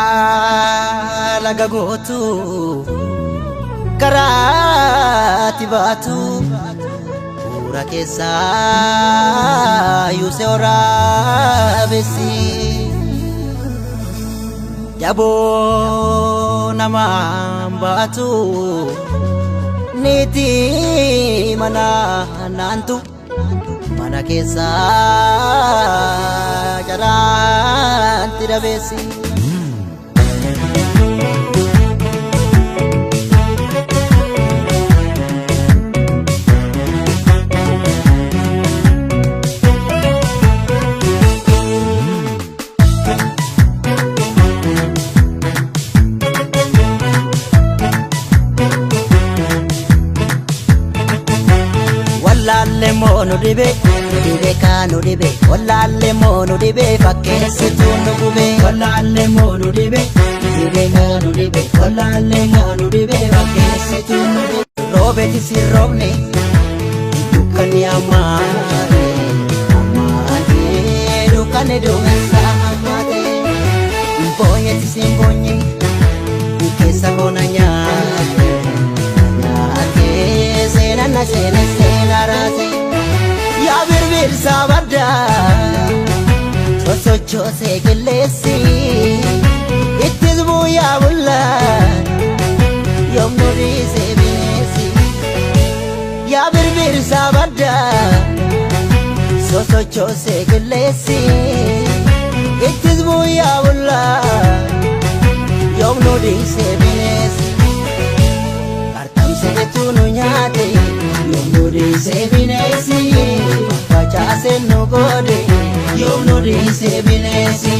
Karaa laga gootu karaa tibaatu bu'uura keessaa yuusee waraabessi jaboo namaan baatu niiti mana naantu mana keessaa jaraanti dabeessi. Wallaale moonu dibe kaanu dibe wallaale moonu dibe fakkeessitu nu gube wallaale moonu dibe kaanu dibe wallaale moonu dibe fakkeessitu nu gube roobeti si roobne dukkani amaate dukkani duumessa amaate mboonyeti si mboonye keessa boona nyaate seenana seenarase yaa birbirsa badda sosochoose qilleessi ittis bu'aa bulla yoomnu dhiisee bineessi yaa birbirsa badda sosochoose qilleessi ittis bu'aa bulla yoomnu dhiisee bineessi artamseetu nu nyaate yoomnu dhiisee bineessi facaase nu godhe yoomnu dhiisee bineessi.